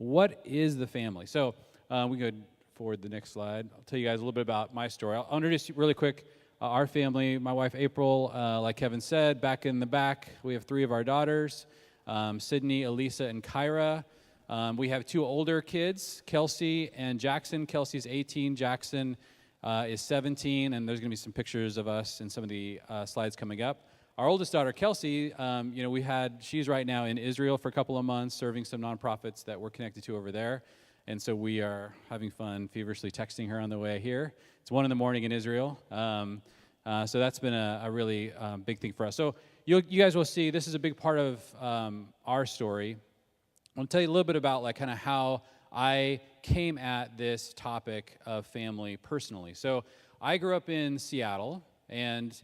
what is the family? So we go forward the next slide. I'll tell you guys a little bit about my story. I'll introduce you really quick. Our family, my wife April, like Kevin said, back in the back, we have 3 of our daughters, Sydney, Elisa, and Kyra. We have 2 older kids, Kelsey and Jackson. Kelsey's 18, Jackson is 17, and there's going to be some pictures of us in some of the slides coming up. Our oldest daughter, Kelsey, she's right now in Israel for a couple of months, serving some nonprofits that we're connected to over there. And so we are having fun, feverishly texting her on the way here. It's 1 a.m. in Israel. So that's been a really big thing for us. So you guys will see this is a big part of our story. I'll tell you a little bit about like kind of how I came at this topic of family personally. So I grew up in Seattle, and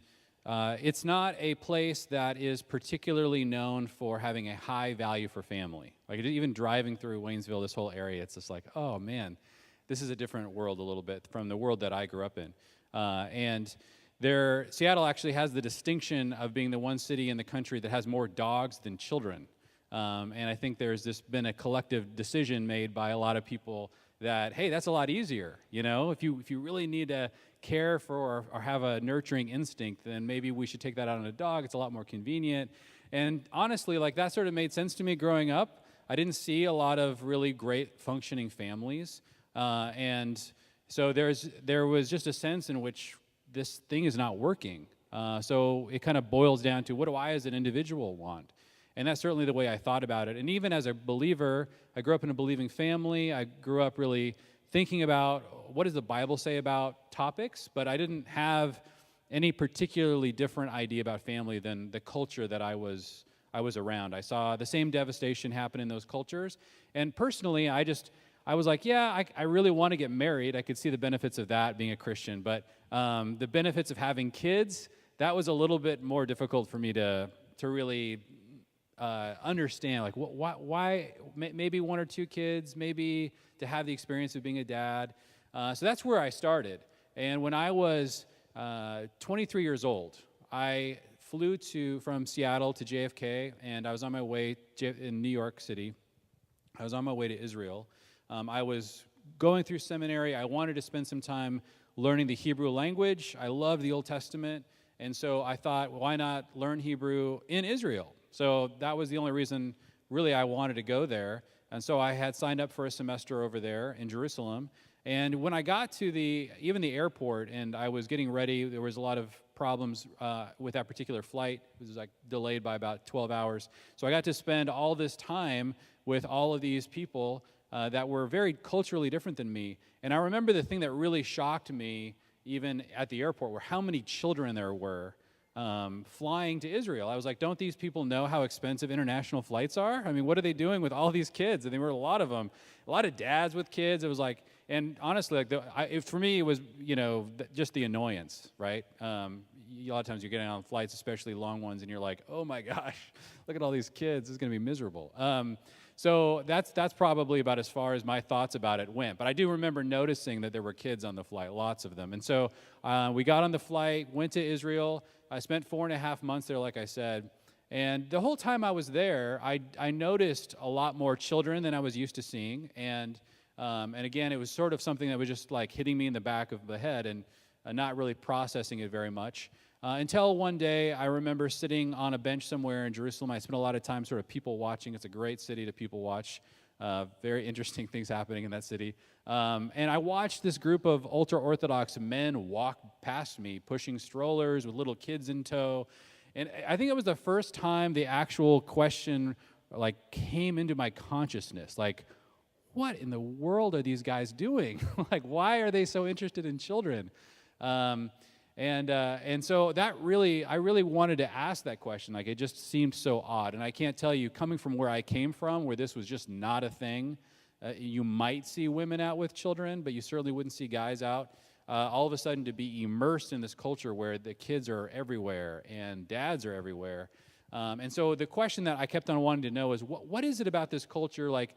it's not a place that is particularly known for having a high value for family. Like even driving through Waynesville, this whole area, it's just like, oh man, this is a different world a little bit from the world that I grew up in. Seattle actually has the distinction of being the one city in the country that has more dogs than children. And I think there's been a collective decision made by a lot of people that, hey, that's a lot easier. You know, if you really need to care for or have a nurturing instinct, then maybe we should take that out on a dog. It's a lot more convenient. And honestly, like that sort of made sense to me growing up. I didn't see a lot of really great functioning families. And so there was just a sense in which this thing is not working. So it kind of boils down to, what do I as an individual want? And that's certainly the way I thought about it. And even as a believer, I grew up in a believing family. I grew up really thinking about what does the Bible say about topics, but I didn't have any particularly different idea about family than the culture that I was around. I saw the same devastation happen in those cultures. And personally, I was like, yeah, I really want to get married. I could see the benefits of that being a Christian, but the benefits of having kids, that was a little bit more difficult for me to really understand, like why maybe 1 or 2 kids, maybe to have the experience of being a dad. So that's where I started. And when I was 23 years old, I flew from Seattle to JFK, and I was on my way in New York City. I was on my way to Israel. I was going through seminary. I wanted to spend some time learning the Hebrew language. I loved the Old Testament, and so I thought, why not learn Hebrew in Israel? So that was the only reason, really, I wanted to go there. And so I had signed up for a semester over there in Jerusalem. And when I got to even the airport, and I was getting ready, there was a lot of problems with that particular flight. It was like delayed by about 12 hours. So I got to spend all this time with all of these people that were very culturally different than me. And I remember the thing that really shocked me, even at the airport, were how many children there were flying to Israel. I was like, don't these people know how expensive international flights are? I mean, what are they doing with all these kids? And there were a lot of them, a lot of dads with kids. It was like, and honestly, like for me, it was, just the annoyance, right? A lot of times you're getting on flights, especially long ones, and you're like, oh my gosh, look at all these kids. This is going to be miserable. So that's probably about as far as my thoughts about it went. But I do remember noticing that there were kids on the flight, lots of them. And so we got on the flight, went to Israel. I spent 4.5 months there, like I said. And the whole time I was there, I noticed a lot more children than I was used to seeing. And again, it was sort of something that was just like hitting me in the back of the head and not really processing it very much. Until one day, I remember sitting on a bench somewhere in Jerusalem. I spent a lot of time sort of people watching. It's a great city to people watch. Very interesting things happening in that city. And I watched this group of ultra-Orthodox men walk past me, pushing strollers with little kids in tow. And I think it was the first time the actual question came into my consciousness. Like, what in the world are these guys doing? Like, why are they so interested in children? And so I really wanted to ask that question. Like, it just seemed so odd. And I can't tell you, coming from where I came from, where this was just not a thing, you might see women out with children, but you certainly wouldn't see guys out. All of a sudden, to be immersed in this culture where the kids are everywhere and dads are everywhere. And so the question that I kept on wanting to know is, what is it about this culture? Like,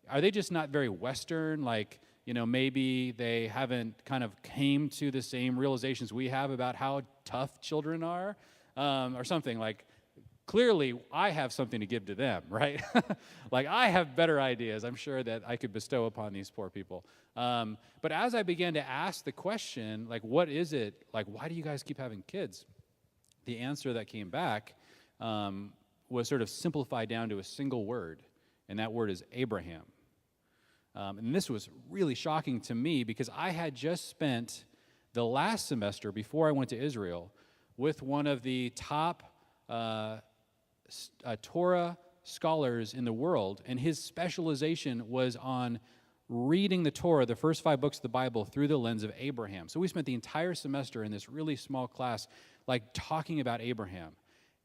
are they just not very Western? Like, maybe they haven't kind of came to the same realizations we have about how tough children are, or something. Like, clearly I have something to give to them, right? Like I have better ideas, I'm sure, that I could bestow upon these poor people. But as I began to ask the question, like, what is it? Like, why do you guys keep having kids? The answer that came back was sort of simplified down to a single word, and that word is Abraham. And this was really shocking to me because I had just spent the last semester before I went to Israel with one of the top Torah scholars in the world, and his specialization was on reading the Torah, the first 5 books of the Bible, through the lens of Abraham. So we spent the entire semester in this really small class, like talking about Abraham.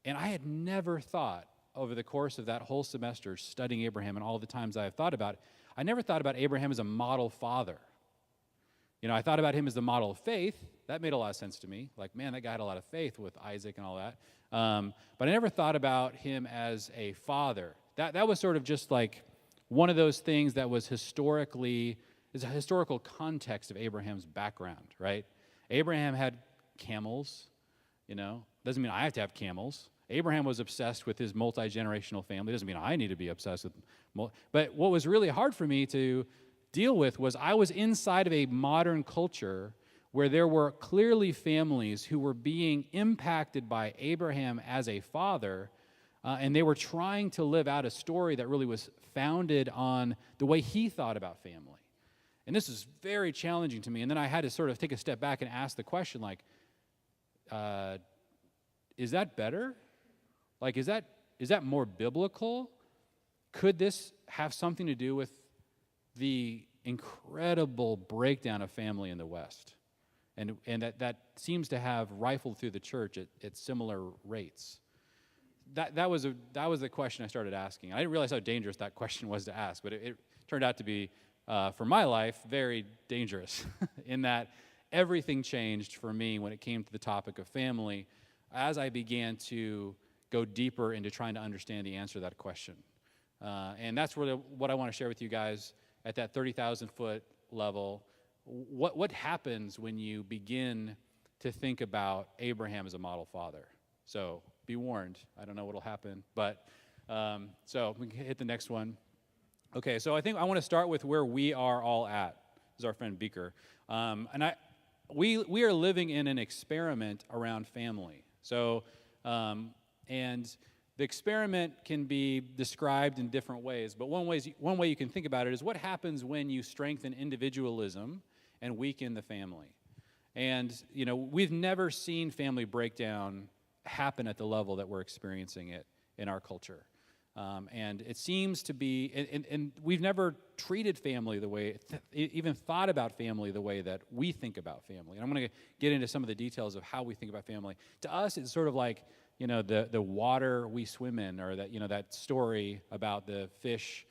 And I had never thought over the course of that whole semester studying Abraham and all the times I have thought about it, I never thought about Abraham as a model father. You know, I thought about him as the model of faith. That made a lot of sense to me. Like, man, that guy had a lot of faith with Isaac and all that. But I never thought about him as a father. That was sort of just like one of those things that was is a historical context of Abraham's background, right? Abraham had camels, you know. Doesn't mean I have to have camels. Abraham was obsessed with his multi-generational family. Doesn't mean I need to be obsessed with. But what was really hard for me to deal with was I was inside of a modern culture where there were clearly families who were being impacted by Abraham as a father, and they were trying to live out a story that really was founded on the way he thought about family. And this is very challenging to me. And then I had to sort of take a step back and ask the question, like, is that better? Like, is that more biblical? Could this have something to do with the incredible breakdown of family in the West? And that seems to have rifled through the church at similar rates. That was the question I started asking. I didn't realize how dangerous that question was to ask, but it turned out to be, for my life, very dangerous in that everything changed for me when it came to the topic of family as I began to go deeper into trying to understand the answer to that question. And that's really what I want to share with you guys at that 30,000-foot level. What happens when you begin to think about Abraham as a model father? So be warned. I don't know what will happen, but so we can hit the next one. Okay, so I think I want to start with where we are all at. This is our friend Beaker, and we are living in an experiment around family. So and the experiment can be described in different ways, but one way you can think about it is what happens when you strengthen individualism and weaken the family. And, you know, we've never seen family breakdown happen at the level that we're experiencing it in our culture. And it seems to be, and we've never treated family the way, even thought about family the way that we think about family. And I'm going to get into some of the details of how we think about family. To us, it's sort of like, you know, the water we swim in, or that, you know, that story about the fish,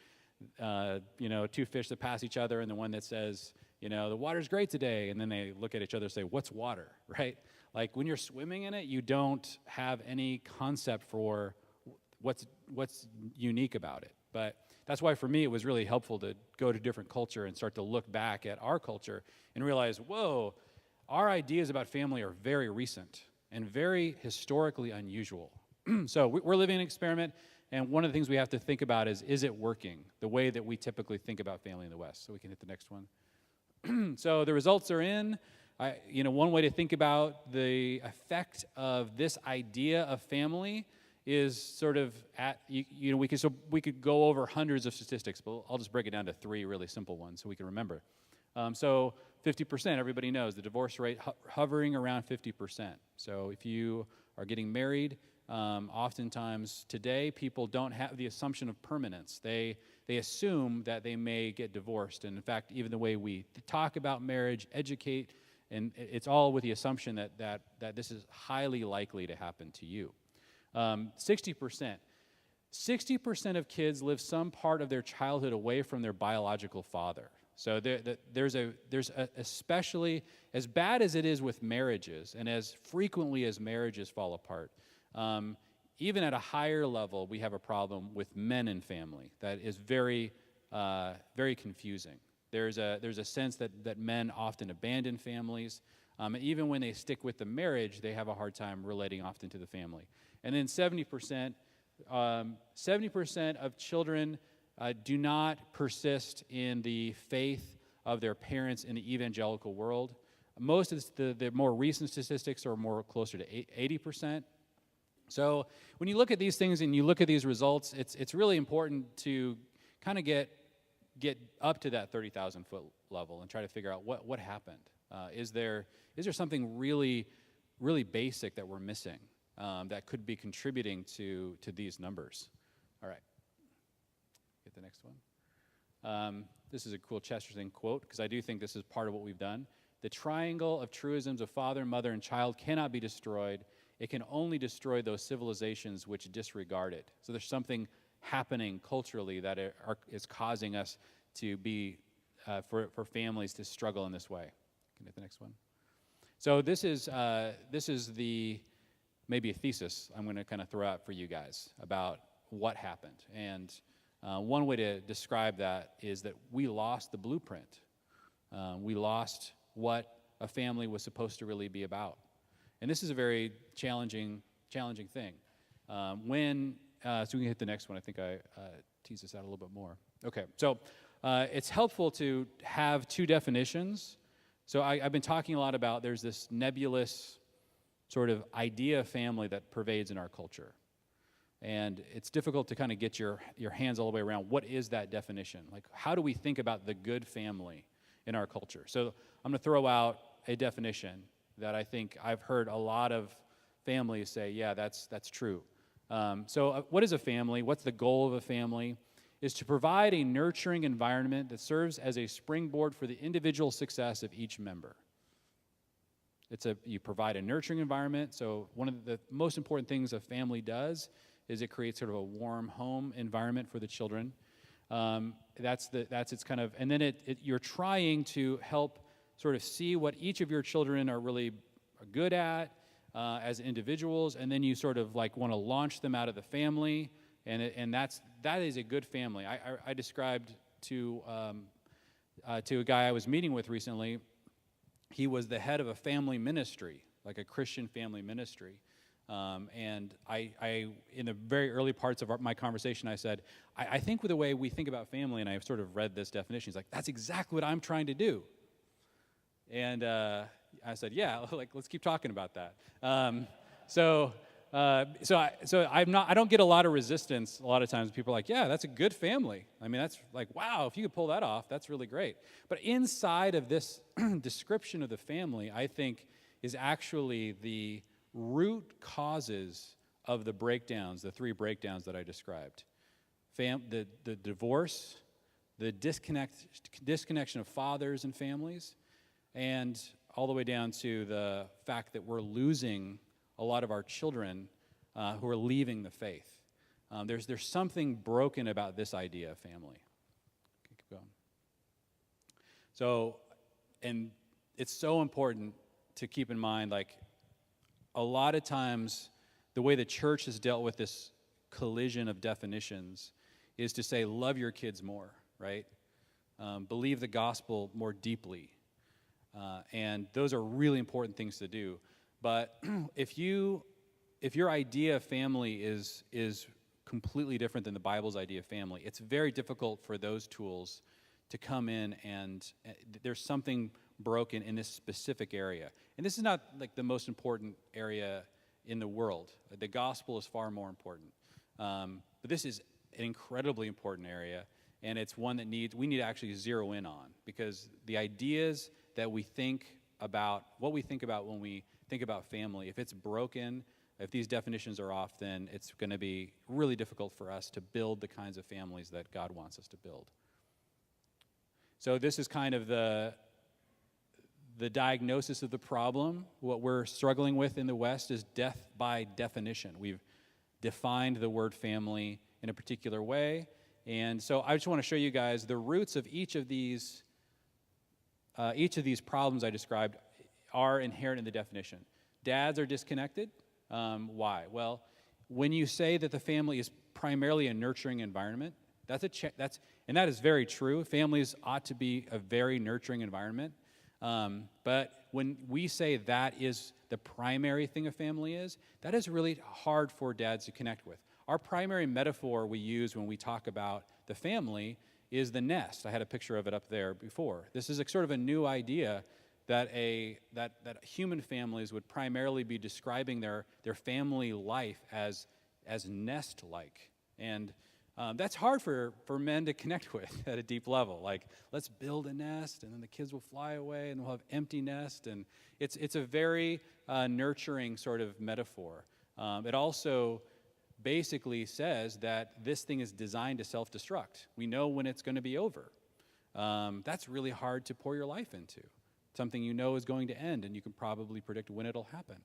you know, 2 fish that pass each other, and the one that says, you know, the water's great today, and then they look at each other and say, what's water, right? Like when you're swimming in it, you don't have any concept for what's unique about it. But that's why for me it was really helpful to go to different culture and start to look back at our culture and realize, whoa, our ideas about family are very recent and very historically unusual. So we're living an experiment, and one of the things we have to think about is it working the way that we typically think about family in the West? So we can hit the next one. So the results are in. You know, one way to think about the effect of this idea of family is sort of you know, we could go over hundreds of statistics, but I'll just break it down to 3 really simple ones so we can remember. So 50%, everybody knows the divorce rate hovering around 50%. So if you are getting married, oftentimes today people don't have the assumption of permanence. They assume that they may get divorced, and in fact, even the way we talk about marriage, educate, and it's all with the assumption that this is highly likely to happen to you. 60%. 60% of kids live some part of their childhood away from their biological father. So there's especially, as bad as it is with marriages, and as frequently as marriages fall apart, even at a higher level, we have a problem with men and family that is very, very confusing. There's a sense that men often abandon families, and even when they stick with the marriage, they have a hard time relating often to the family. And then 70% 70% of children do not persist in the faith of their parents in the evangelical world. Most of the more recent statistics are more closer to 80%. So when you look at these things and you look at these results, it's really important to kind of get up to that 30,000 foot level and try to figure out what happened. Is there something really, really basic that we're missing that could be contributing to these numbers? All right, get the next one. This is a cool Chesterton quote, because I do think this is part of what we've done. The triangle of truisms of father, mother, and child cannot be destroyed. It can only destroy those civilizations which disregard it. So there's something happening culturally that is causing us to be, for families to struggle in this way. Can you get the next one? So this is the, maybe a thesis I'm going to kind of throw out for you guys about what happened. And one way to describe that is that we lost the blueprint. We lost what a family was supposed to really be about. And this is a very challenging thing. So we can hit the next one. I think I teased this out a little bit more. Okay, so it's helpful to have two definitions. So I've been talking a lot about there's this nebulous sort of idea of family that pervades in our culture. And it's difficult to kind of get your hands all the way around what is that definition? Like, how do we think about the good family in our culture? So I'm going to throw out a definition that I think I've heard a lot of families say, yeah, that's true. So what is a family? What's the goal of a family? Is to provide a nurturing environment that serves as a springboard for the individual success of each member. You provide a nurturing environment. So one of the most important things a family does is it creates sort of a warm home environment for the children. That's its kind of, and then you're trying to help sort of see what each of your children are really good at as individuals, and then you sort of like want to launch them out of the family, and that is a good family. I described to a guy I was meeting with recently. He was the head of a family ministry, like a Christian family ministry. And I, in the very early parts of my conversation, I said, I think with the way we think about family, and I've sort of read this definition, he's like, that's exactly what I'm trying to do. And I said, yeah, like, let's keep talking about that. So I don't get a lot of resistance a lot of times. People are like, yeah, that's a good family. I mean, that's like, wow, if you could pull that off, that's really great. But inside of this description of the family, I think, is actually the root causes of the breakdowns, the three breakdowns that I described. The divorce, the disconnection of fathers and families, and all the way down to the fact that we're losing a lot of our children who are leaving the faith. There's something broken about this idea of family. Okay, keep going. So, and it's so important to keep in mind, like, a lot of times the way the church has dealt with this collision of definitions is to say, love your kids more, right? Believe the gospel more deeply. And those are really important things to do. But if your idea of family is completely different than the Bible's idea of family, it's very difficult for those tools to come in, and there's something broken in this specific area. And this is not like the most important area in the world. The gospel is far more important. But this is an incredibly important area, and it's one that we need to actually zero in on, because the ideas that we think about, what we think about when we think about family, if it's broken, if these definitions are off, then it's going to be really difficult for us to build the kinds of families that God wants us to build. So this is kind of the diagnosis of the problem. What we're struggling with in the West is death by definition. We've defined the word family in a particular way. And so I just want to show you guys the roots of each of these problems I described are inherent in the definition. Dads are disconnected. Why? Well, when you say that the family is primarily a nurturing environment, and that is very true. Families ought to be a very nurturing environment. But when we say that is the primary thing a family is, that is really hard for dads to connect with. Our primary metaphor we use when we talk about the family is the nest. I had a picture of it up there before. This is sort of a new idea that human families would primarily be describing their family life as nest-like. And that's hard for men to connect with at a deep level. Like, let's build a nest, and then the kids will fly away, and we'll have empty nest. And it's a very nurturing sort of metaphor. It also basically says that this thing is designed to self-destruct. We know when it's going to be over. That's really hard to pour your life into. Something you know is going to end, and you can probably predict when it'll happen.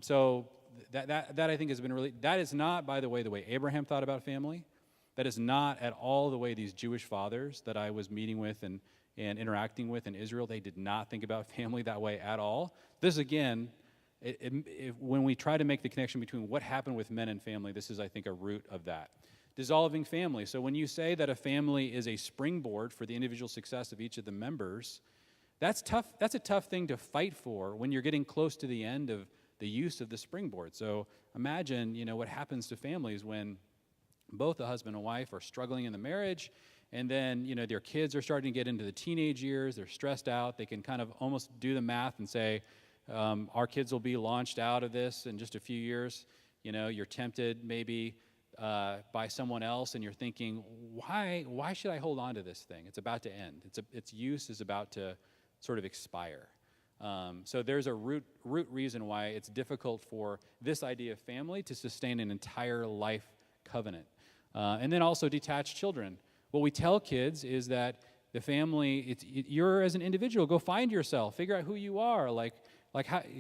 So that I think has been really, that is not, by the way Abraham thought about family. That is not at all the way these Jewish fathers that I was meeting with and interacting with in Israel, they did not think about family that way at all. This, again, when we try to make the connection between what happened with men and family, this is, I think, a root of that. Dissolving family. So when you say that a family is a springboard for the individual success of each of the members, that's tough. That's a tough thing to fight for when you're getting close to the end of the use of the springboard. So imagine, what happens to families when both the husband and wife are struggling in the marriage, and then, their kids are starting to get into the teenage years, they're stressed out, they can kind of almost do the math and say, our kids will be launched out of this in just a few years. You're tempted maybe by someone else, and you're thinking, why should I hold on to this thing? It's about to end. Its use is about to sort of expire. So there's a root reason why it's difficult for this idea of family to sustain an entire life covenant. And then also detached children. What we tell kids is that the family, you're as an individual, go find yourself, figure out who you are, like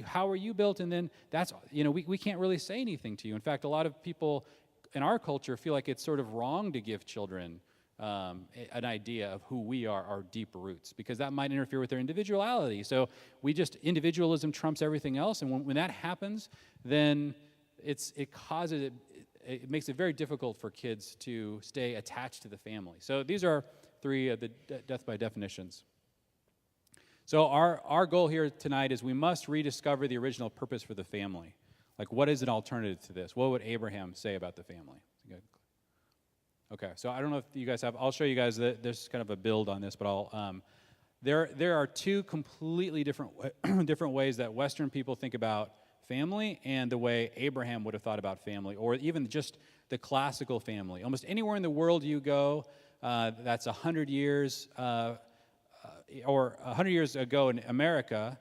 how are you built, and then that's, we can't really say anything to you. In fact, a lot of people in our culture feel like it's sort of wrong to give children an idea of who we are, our deep roots, because that might interfere with their individuality. So individualism trumps everything else, and when that happens, then it makes it very difficult for kids to stay attached to the family. So these are three of the death by definitions. So our goal here tonight is we must rediscover the original purpose for the family. Like, what is an alternative to this? What would Abraham say about the family? Good. Okay, so I don't know if you guys have, I'll show you guys, there's kind of a build on this, but there are two completely different ways that Western people think about family and the way Abraham would have thought about family, or even just the classical family. Almost anywhere in the world you go, that's 100 years, or 100 years ago in America,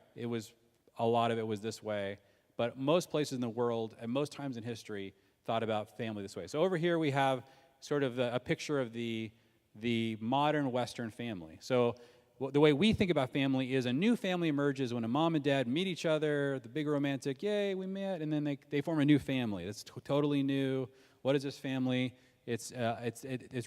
a lot of it was this way, but most places in the world, and most times in history, thought about family this way. So over here we have sort of a picture of the modern Western family. So the way we think about family is a new family emerges when a mom and dad meet each other, the big romantic, yay, we met, and then they form a new family. It's totally new. What is this family? It's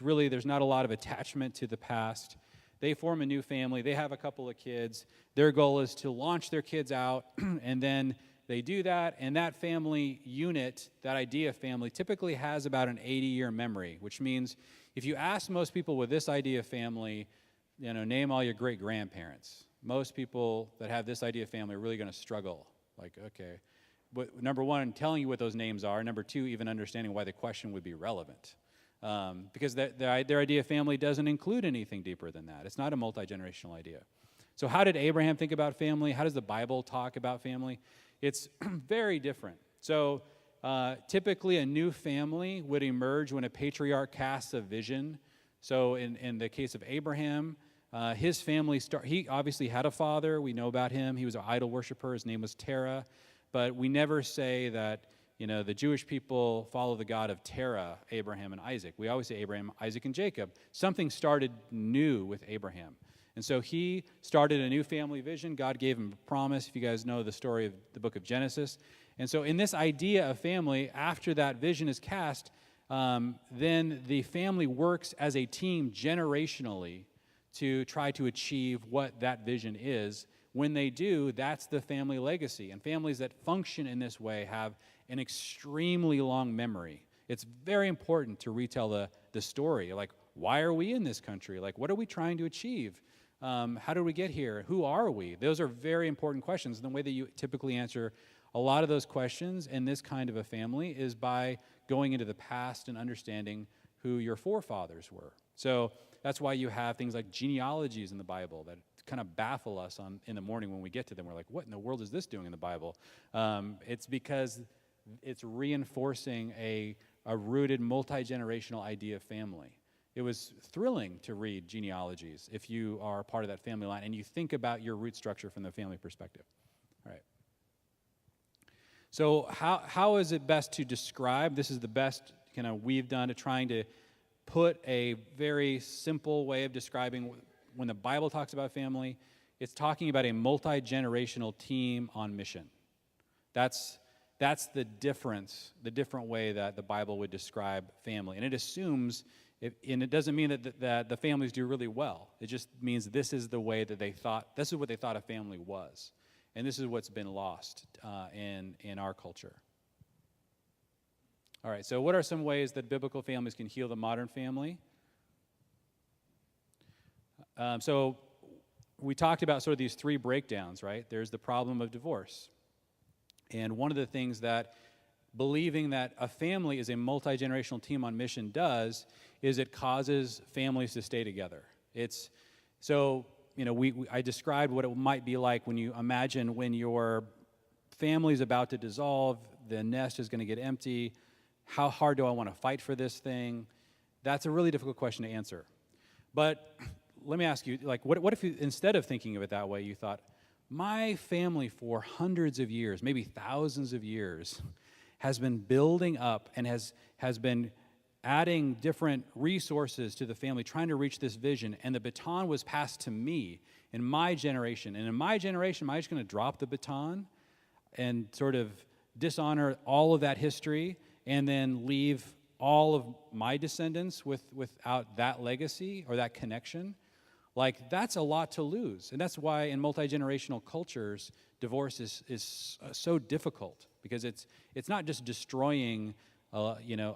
really, there's not a lot of attachment to the past. They form a new family. They have a couple of kids. Their goal is to launch their kids out, and then they do that, and that family unit, that idea of family, typically has about an 80-year memory, which means if you ask most people with this idea of family, name all your great-grandparents. Most people that have this idea of family are really going to struggle. Like, okay, but number one, telling you what those names are. Number two, even understanding why the question would be relevant. Because their idea of family doesn't include anything deeper than that. It's not a multi-generational idea. So how did Abraham think about family? How does the Bible talk about family? It's very different. So typically a new family would emerge when a patriarch casts a vision. So in the case of Abraham, his family, he obviously had a father. We know about him. He was an idol worshiper. His name was Terah. But we never say that, the Jewish people follow the God of Terah, Abraham, and Isaac. We always say Abraham, Isaac, and Jacob. Something started new with Abraham. And so he started a new family vision. God gave him a promise, if you guys know the story of the book of Genesis. And so in this idea of family, after that vision is cast, then the family works as a team generationally to try to achieve what that vision is. When they do, that's the family legacy. And families that function in this way have an extremely long memory. It's very important to retell the story. Like, why are we in this country? Like, what are we trying to achieve? How did we get here? Who are we? Those are very important questions. And the way that you typically answer A lot of those questions in this kind of a family is by going into the past and understanding who your forefathers were. So that's why you have things like genealogies in the Bible that kind of baffle us in the morning when we get to them. We're like, what in the world is this doing in the Bible? It's because it's reinforcing a rooted multi-generational idea of family. It was thrilling to read genealogies if you are part of that family line and you think about your root structure from the family perspective. All right. So how is it best to describe? This is the best we've done to trying to put a very simple way of describing when the Bible talks about family. It's talking about a multi-generational team on mission. That's the difference, the different way that the Bible would describe family. And it assumes, and it doesn't mean that the families do really well. It just means this is the way that this is what they thought a family was. And this is what's been lost in our culture. All right, so what are some ways that biblical families can heal the modern family? So we talked about sort of these three breakdowns, right? There's the problem of divorce. And one of the things that believing that a family is a multi-generational team on mission does is it causes families to stay together. I described what it might be like when you imagine when your family's about to dissolve, the nest is going to get empty. How hard do I want to fight for this thing? That's a really difficult question to answer. But let me ask you, what if you, instead of thinking of it that way, you thought, my family for hundreds of years, maybe thousands of years, has been building up and has been adding different resources to the family, trying to reach this vision, and the baton was passed to me in my generation. And in my generation, am I just going to drop the baton and sort of dishonor all of that history and then leave all of my descendants without that legacy or that connection? That's a lot to lose. And that's why in multi-generational cultures, divorce is so difficult, because it's not just destroying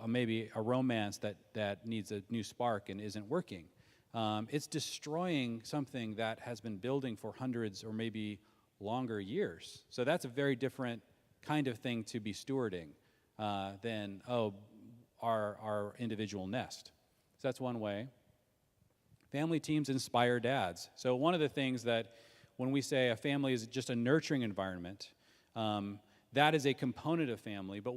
maybe a romance that needs a new spark and isn't working. It's destroying something that has been building for hundreds or maybe longer years. So that's a very different kind of thing to be stewarding than, our individual nest. So that's one way. Family teams inspire dads. So one of the things that when we say a family is just a nurturing environment, that is a component of family. But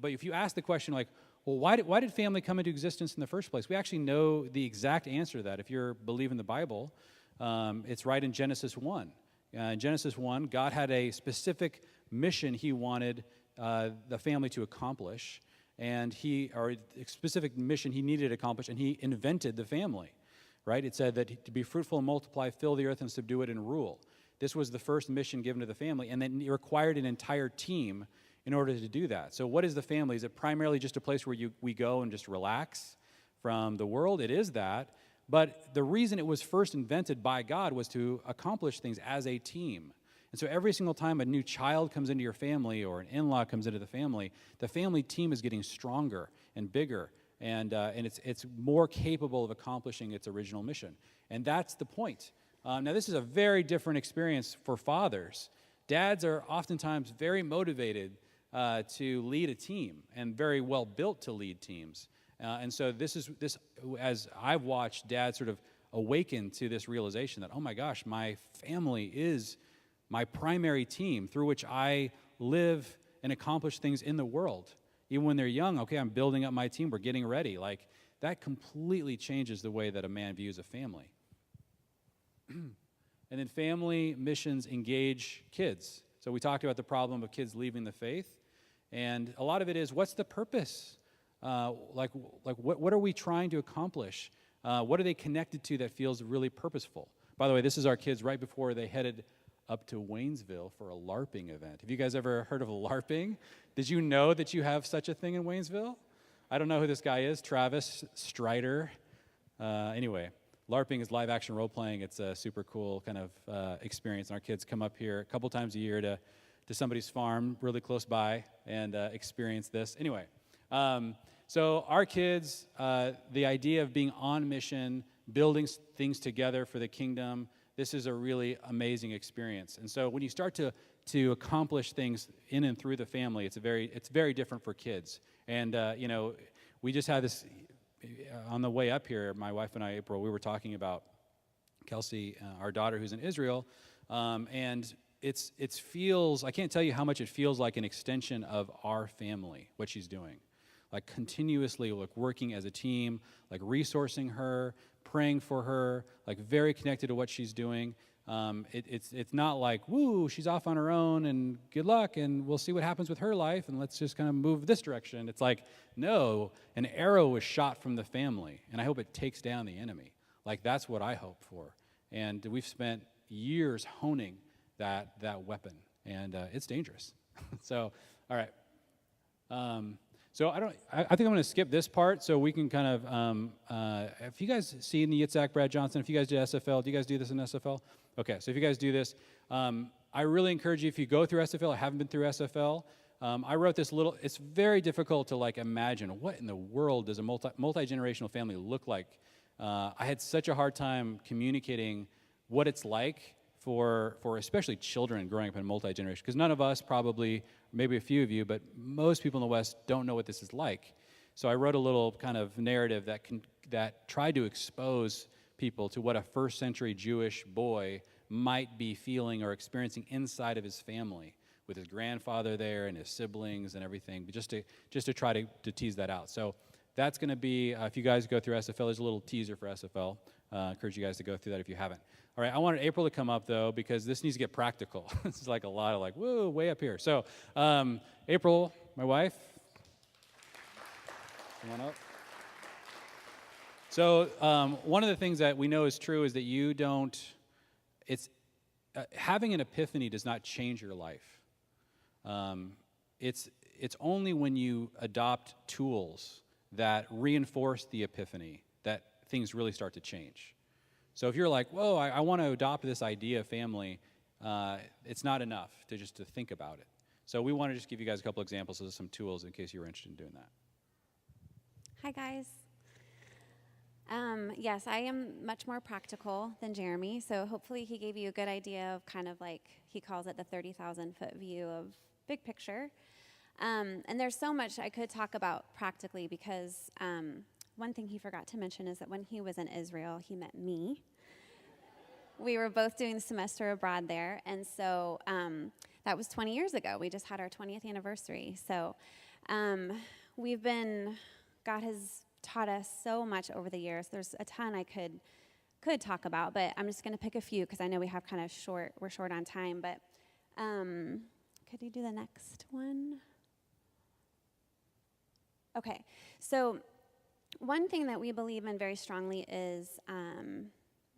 if you ask the question why did family come into existence in the first place? We actually know the exact answer to that. If you're believing the Bible, it's right in Genesis 1. In Genesis 1, God had a specific mission He wanted the family to accomplish, and a specific mission He needed to accomplish, and He invented the family. Right? It said that to be fruitful and multiply, fill the earth and subdue it and rule. This was the first mission given to the family, and then it required an entire team in order to do that. So what is the family? Is it primarily just a place where we go and just relax from the world? It is that, but the reason it was first invented by God was to accomplish things as a team. And so every single time a new child comes into your family or an in-law comes into the family team is getting stronger and bigger. And it's more capable of accomplishing its original mission. And that's the point. Now, this is a very different experience for fathers. Dads are oftentimes very motivated to lead a team and very well built to lead teams. And so this as I've watched dads sort of awaken to this realization that, oh my gosh, my family is my primary team through which I live and accomplish things in the world. Even when they're young, okay, I'm building up my team, we're getting ready. That completely changes the way that a man views a family. And then family missions engage kids. So we talked about the problem of kids leaving the faith. And a lot of it is, what's the purpose? What are we trying to accomplish? What are they connected to that feels really purposeful? By the way, this is our kids right before they headed up to Waynesville for a LARPing event. Have you guys ever heard of a LARPing? Did you know that you have such a thing in Waynesville? I don't know who this guy is, Travis Strider. Anyway, LARPing is live action role playing. It's a super cool kind of experience. And our kids come up here a couple times a year to somebody's farm really close by and experience this. Anyway, so our kids, the idea of being on mission, building things together for the kingdom, this is a really amazing experience. And so when you start to to accomplish things in and through the family, it's very different for kids. And we just had this on the way up here. My wife and I, April, we were talking about Kelsey, our daughter, who's in Israel, and it feels. I can't tell you how much it feels like an extension of our family. What she's doing, like continuously, like working as a team, like resourcing her, praying for her, like very connected to what she's doing. It's not like, woo, she's off on her own and good luck and we'll see what happens with her life and let's just kind of move this direction. It's like, no, an arrow was shot from the family and I hope it takes down the enemy. Like that's what I hope for. And we've spent years honing that weapon and it's dangerous. So, all right. So I think I'm going to skip this part so we can kind of, if you guys seen the Yitzhak Brad Johnson, if you guys did SFL, do you guys do this in SFL? Okay, so if you guys do this, I really encourage you, if you go through SFL, I haven't been through SFL, I wrote this little, it's very difficult to like imagine what in the world does a multi-generational family look like. I had such a hard time communicating what it's like for especially children growing up in multi-generation, because none of us probably, maybe a few of you, but most people in the West don't know what this is like. So I wrote a little kind of narrative that tried to expose people to what a first century Jewish boy might be feeling or experiencing inside of his family, with his grandfather there and his siblings and everything, but just to try to tease that out. So that's going to be, if you guys go through SFL, there's a little teaser for SFL. I encourage you guys to go through that if you haven't. All right, I wanted April to come up, though, because this needs to get practical. This is like a lot of like, whoa, way up here. So April, my wife, come on up. So one of the things that we know is true is that you don't, having an epiphany does not change your life. It's only when you adopt tools that reinforce the epiphany that things really start to change. So if you're like, whoa, I want to adopt this idea of family, it's not enough to just to think about it. So we want to just give you guys a couple examples of some tools in case you were interested in doing that. Hi, guys. Yes, I am much more practical than Jeremy, so hopefully he gave you a good idea of kind of like, he calls it the 30,000-foot view of big picture. And there's so much I could talk about practically because one thing he forgot to mention is that when he was in Israel, he met me. We were both doing the semester abroad there, and so that was 20 years ago. We just had our 20th anniversary. So God has taught us so much over the years. There's a ton I could talk about, but I'm just going to pick a few because I know we have kind of we're short on time, but could you do the next one? Okay, so one thing that we believe in very strongly is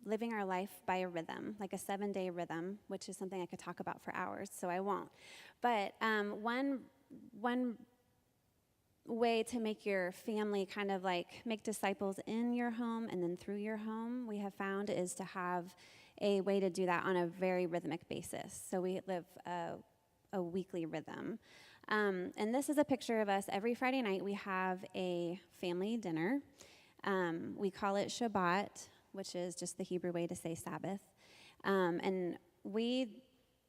living our life by a rhythm, like a 7-day rhythm, which is something I could talk about for hours, so I won't. But one way to make your family kind of like make disciples in your home and then through your home, we have found, is to have a way to do that on a very rhythmic basis. So we live a weekly rhythm. And this is a picture of us. Every Friday night we have a family dinner. We call it Shabbat, which is just the Hebrew way to say Sabbath. And we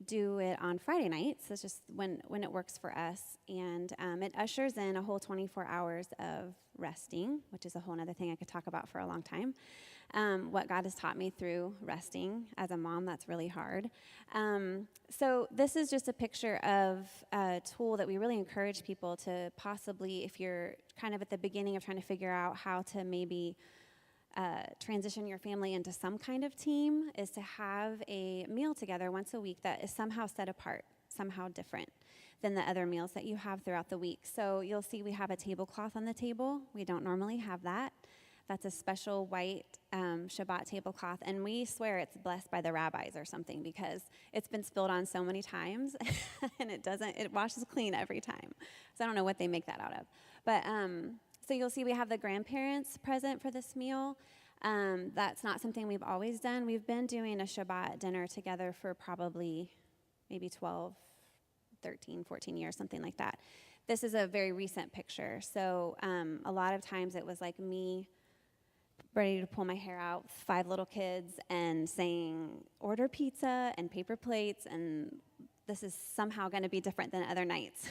do it on Friday nights. It's just when it works for us. And it ushers in a whole 24 hours of resting, which is a whole other thing I could talk about for a long time. What God has taught me through resting. As a mom, that's really hard. So this is just a picture of a tool that we really encourage people to possibly, if you're kind of at the beginning of trying to figure out how to maybe transition your family into some kind of team, is to have a meal together once a week that is somehow set apart, somehow different than the other meals that you have throughout the week. So you'll see we have a tablecloth on the table. We don't normally have that. That's a special white Shabbat tablecloth, and we swear it's blessed by the rabbis or something because it's been spilled on so many times, and it washes clean every time. So I don't know what they make that out of. But so you'll see we have the grandparents present for this meal. That's not something we've always done. We've been doing a Shabbat dinner together for probably maybe 12, 13, 14 years, something like that. This is a very recent picture. So a lot of times it was like me ready to pull my hair out, 5 little kids, and saying, order pizza and paper plates, and this is somehow going to be different than other nights.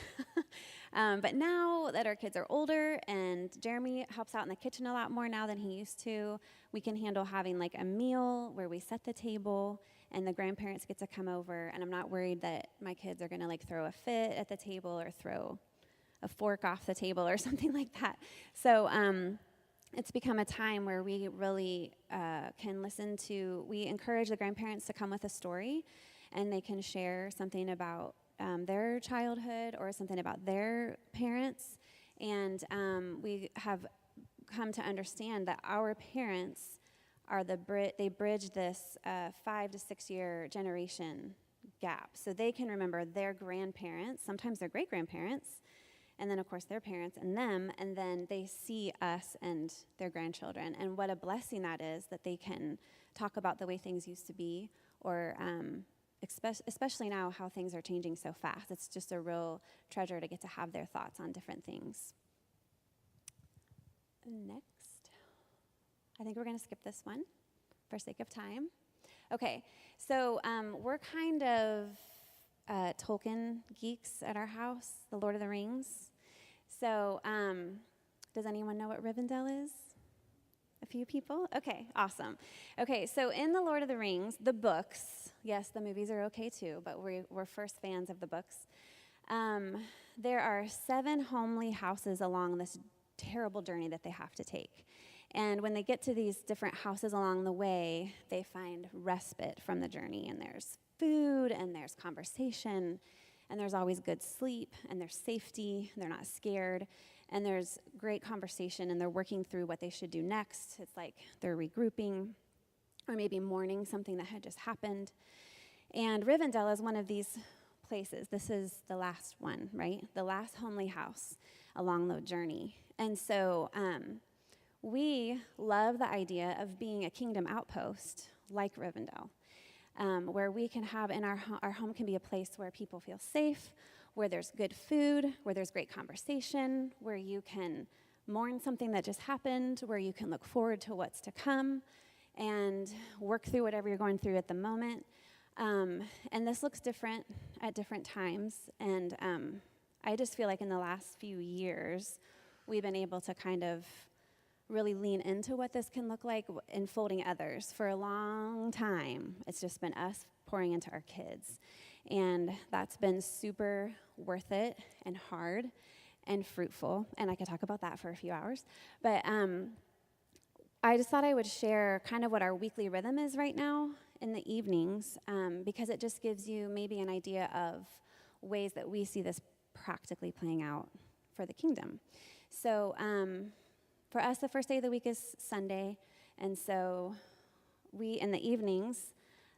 But now that our kids are older and Jeremy helps out in the kitchen a lot more now than he used to, we can handle having like a meal where we set the table and the grandparents get to come over, and I'm not worried that my kids are going to like throw a fit at the table or throw a fork off the table or something like that. So it's become a time where we really can listen to, we encourage the grandparents to come with a story, and they can share something about their childhood or something about their parents. And we have come to understand that our parents are they bridge this 5 to 6 year generation gap. So they can remember their grandparents, sometimes their great-grandparents, and then, of course, their parents and them, and then they see us and their grandchildren. And what a blessing that is, that they can talk about the way things used to be, or especially now how things are changing so fast. It's just a real treasure to get to have their thoughts on different things. Next. I think we're going to skip this one for sake of time. Okay, so we're kind of Tolkien geeks at our house, the Lord of the Rings. So does anyone know what Rivendell is? A few people? Okay, awesome. Okay, so in the Lord of the Rings, the books, yes, the movies are okay too, but we're first fans of the books. There are 7 homely houses along this terrible journey that they have to take. And when they get to these different houses along the way, they find respite from the journey, and there's food, and there's conversation, and there's always good sleep, and there's safety, and they're not scared, and there's great conversation, and they're working through what they should do next. It's like they're regrouping, or maybe mourning something that had just happened. And Rivendell is one of these places. This is the last one, right? The last homely house along the journey. And so we love the idea of being a kingdom outpost like Rivendell, where we can have in our home can be a place where people feel safe, where there's good food, where there's great conversation, where you can mourn something that just happened, where you can look forward to what's to come and work through whatever you're going through at the moment. And this looks different at different times. And I just feel like in the last few years, we've been able to kind of really lean into what this can look like in folding others. For a long time, it's just been us pouring into our kids. And that's been super worth it and hard and fruitful. And I could talk about that for a few hours. But I just thought I would share kind of what our weekly rhythm is right now in the evenings, because it just gives you maybe an idea of ways that we see this practically playing out for the kingdom. So for us, the first day of the week is Sunday, and so in the evenings,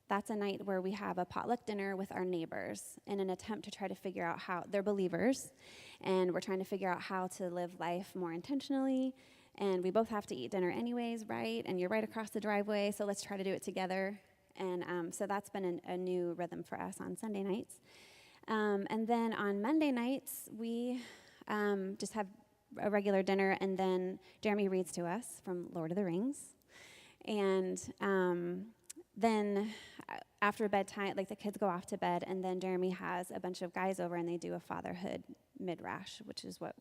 that's a night where we have a potluck dinner with our neighbors in an attempt to try to figure out how, they're believers, and we're trying to figure out how to live life more intentionally, and we both have to eat dinner anyways, right? And you're right across the driveway, so let's try to do it together. And so that's been a new rhythm for us on Sunday nights. And then on Monday nights, we just have a regular dinner, and then Jeremy reads to us from Lord of the Rings. And then after bedtime, like the kids go off to bed, and then Jeremy has a bunch of guys over, and they do a fatherhood midrash, which is what,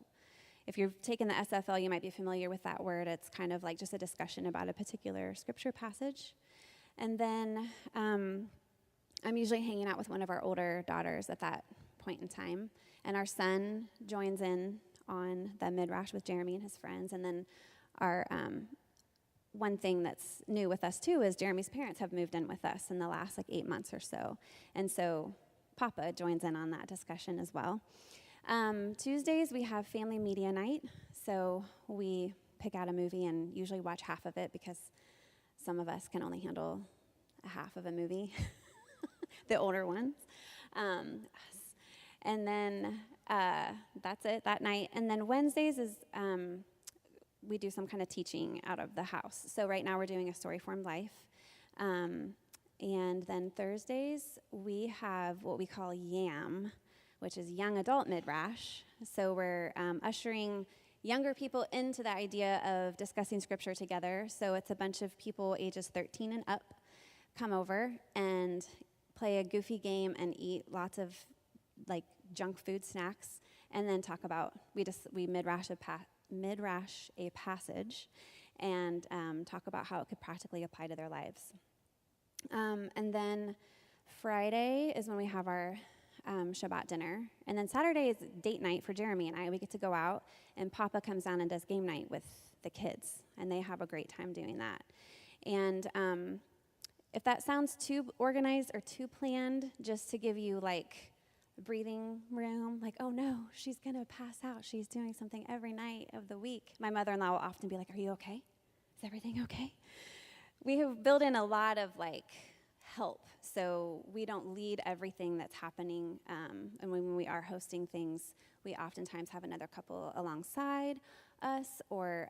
if you've taken the SFL, you might be familiar with that word. It's kind of like just a discussion about a particular scripture passage. And then I'm usually hanging out with one of our older daughters at that point in time, and our son joins in on the midrash with Jeremy and his friends. And then our one thing that's new with us too is Jeremy's parents have moved in with us in the last 8 months or so, and so Papa joins in on that discussion as well. Tuesdays we have family media night, so we pick out a movie and usually watch half of it because some of us can only handle a half of a movie, the older ones. And then that's it that night. And then Wednesdays is we do some kind of teaching out of the house. So right now we're doing a StoryFormed life. And then Thursdays we have what we call YAM, which is Young Adult Midrash. So we're ushering younger people into the idea of discussing scripture together. So it's a bunch of people ages 13 and up come over and play a goofy game and eat lots of like junk food snacks, and then talk about, we mid-rash a passage and talk about how it could practically apply to their lives. And then Friday is when we have our Shabbat dinner. And then Saturday is date night for Jeremy and I. We get to go out, and Papa comes down and does game night with the kids, and they have a great time doing that. And if that sounds too organized or too planned, just to give you like breathing room, like, oh no, she's gonna pass out. She's doing something every night of the week. My mother-in-law will often be like, are you okay? Is everything okay? We have built in a lot of like help, so we don't lead everything that's happening. And when we are hosting things, we oftentimes have another couple alongside us, or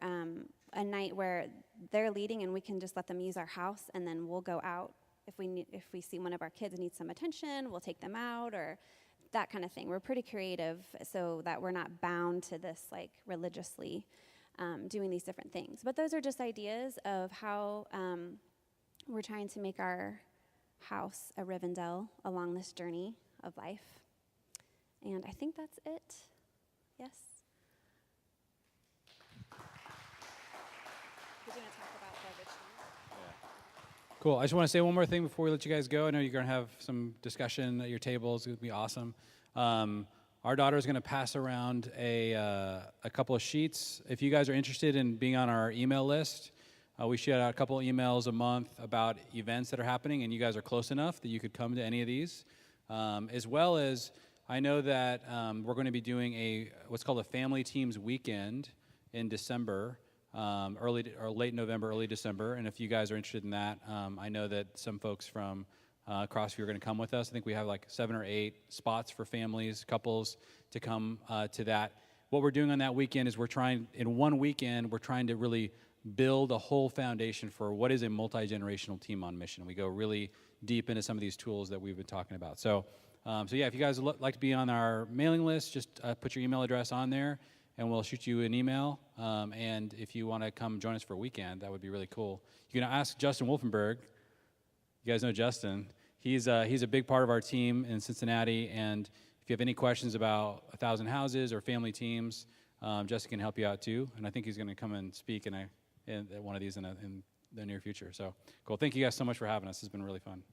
a night where they're leading and we can just let them use our house, and then we'll go out. If we see one of our kids needs some attention, we'll take them out, or that kind of thing. We're pretty creative so that we're not bound to this like religiously doing these different things. But those are just ideas of how we're trying to make our house a Rivendell along this journey of life. And I think that's it. Yes? Did you want to talk about the retreat? Cool. I just want to say one more thing before we let you guys go. I know you're going to have some discussion at your tables. It's going to be awesome. Our daughter is going to pass around a couple of sheets. If you guys are interested in being on our email list, we shoot out a couple of emails a month about events that are happening, and you guys are close enough that you could come to any of these. As well as, I know that we're going to be doing what's called a Family Teams Weekend in December, late November, early December. And if you guys are interested in that, I know that some folks from Crossview are going to come with us. I think we have like 7 or 8 spots for families, couples to come to that. What we're doing on that weekend is in one weekend, we're trying to really build a whole foundation for what is a multi-generational team on mission. We go really deep into some of these tools that we've been talking about. So yeah, if you guys would like to be on our mailing list, just put your email address on there, and we'll shoot you an email. And if you want to come join us for a weekend, that would be really cool. You can ask Justin Wolfenberg. You guys know Justin. He's a big part of our team in Cincinnati, and if you have any questions about 1,000 Houses or family teams, Justin can help you out too. And I think he's going to come and speak in one of these in the near future. So cool. Thank you guys so much for having us. It's been really fun.